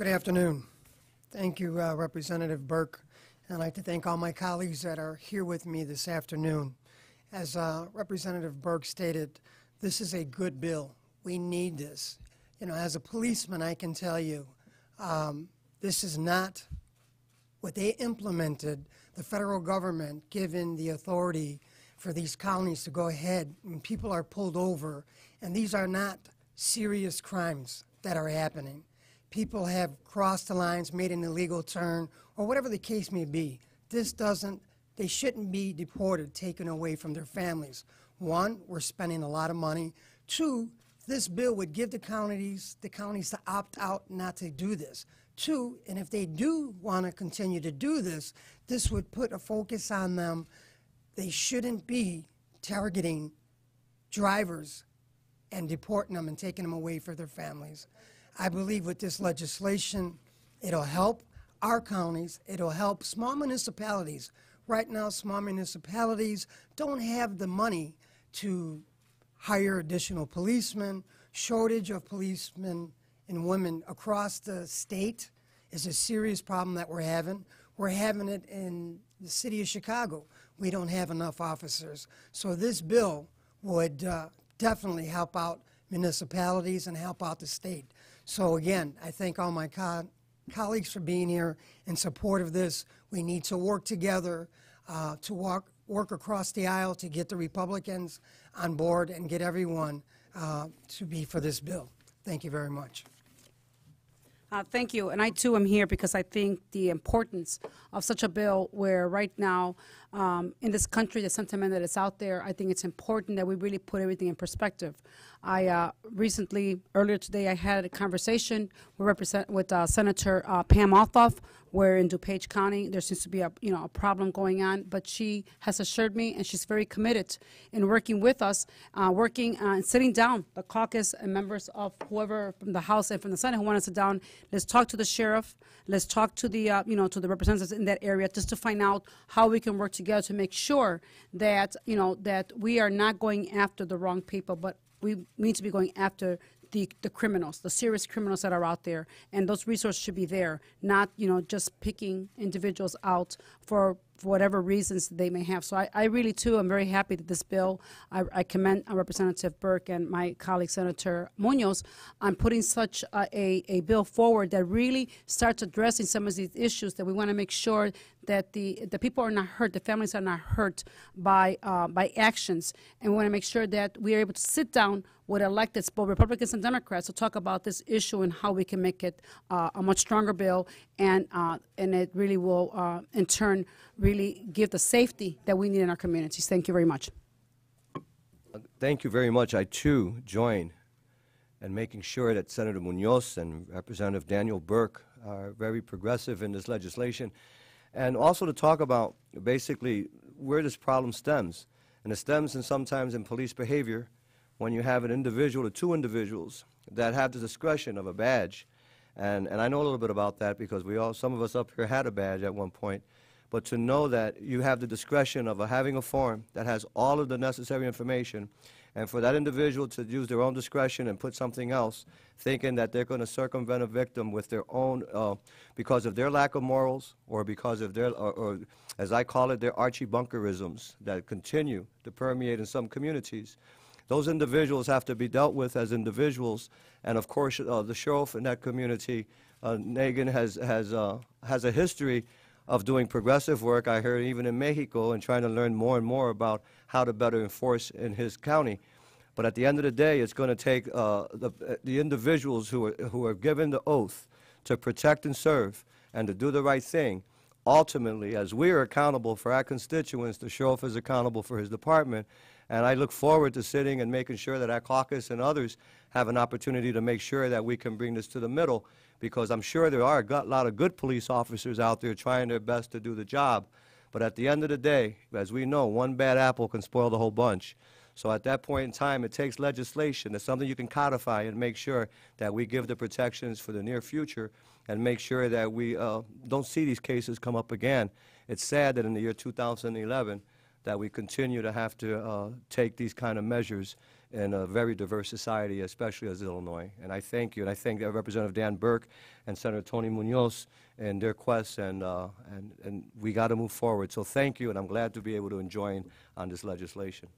Good afternoon. Thank you, Representative Burke. And I'd like to thank all my colleagues that are here with me this afternoon. As Representative Burke stated, this is a good bill. We need this. You know, as a policeman, I can tell you, this is not what they implemented, the federal government given the authority for these colonies to go ahead when people are pulled over, and these are not serious crimes that are happening. People have crossed the lines, made an illegal turn, or whatever the case may be. They shouldn't be deported, taken away from their families. One, we're spending a lot of money. Two, this bill would give the counties to opt out not to do this. Two, and if they do want to continue to do this, this would put a focus on them. They shouldn't be targeting drivers and deporting them and taking them away from their families. I believe with this legislation, it'll help our counties, it'll help small municipalities. Right now, small municipalities don't have the money to hire additional policemen. Shortage of policemen and women across the state is a serious problem that we're having. We're having it in the city of Chicago. We don't have enough officers. So this bill would definitely help out municipalities and help out the state. So again, I thank all my colleagues for being here in support of this. We need to work together to work across the aisle to get the Republicans on board and get everyone to be for this bill. Thank you very much. Thank you, and I too am here because I think the importance of such a bill where right now in this country, the sentiment that is out there, I think it's important that we really put everything in perspective. I recently, earlier today, I had a conversation with Senator Pam Althoff, where in DuPage County there seems to be a problem going on, but she has assured me, and she's very committed in working with us, and sitting down, the caucus and members of whoever from the House and from the Senate who want to sit down. Let's talk to the sheriff. Let's talk to the to the representatives in that area just to find out how we can work together to make sure that that we are not going after the wrong people, but we need to be going after the criminals, the serious criminals that are out there, and those resources should be there, not just picking individuals out for whatever reasons they may have. So I really, too, am very happy that this bill, I commend Representative Burke and my colleague Senator Munoz on putting such a bill forward that really starts addressing some of these issues, that we want to make sure that the people are not hurt, the families are not hurt by actions, and we want to make sure that we are able to sit down with electeds, both Republicans and Democrats, to talk about this issue and how we can make it a much stronger bill, and it really will, in turn, really give the safety that we need in our communities. Thank you very much. Thank you very much. I, too, join in making sure that Senator Munoz and Representative Daniel Burke are very progressive in this legislation, and also to talk about basically where this problem stems. And it stems sometimes in police behavior when you have an individual or two individuals that have the discretion of a badge. And I know a little bit about that because some of us up here had a badge at one point. But to know that you have the discretion of having a form that has all of the necessary information, and for that individual to use their own discretion and put something else, thinking that they're going to circumvent a victim with their own, because of their lack of morals, or because of their, or as I call it, their Archie Bunkerisms that continue to permeate in some communities. Those individuals have to be dealt with as individuals, and of course, the sheriff in that community, Nagin, has a history of doing progressive work. I heard even in Mexico, and trying to learn more and more about how to better enforce in his county. But at the end of the day, it's going to take the individuals who are given the oath to protect and serve and to do the right thing. Ultimately, as we are accountable for our constituents, the sheriff is accountable for his department. And I look forward to sitting and making sure that our caucus and others have an opportunity to make sure that we can bring this to the middle, because I'm sure there are a lot of good police officers out there trying their best to do the job. But at the end of the day, as we know, one bad apple can spoil the whole bunch. So at that point in time, it takes legislation. It's something you can codify and make sure that we give the protections for the near future and make sure that we don't see these cases come up again. It's sad that in the year 2011, that we continue to have to take these kind of measures in a very diverse society, especially as Illinois. And I thank you, and I thank Representative Dan Burke and Senator Tony Munoz in their quest, and we got to move forward. So thank you, and I'm glad to be able to join on this legislation.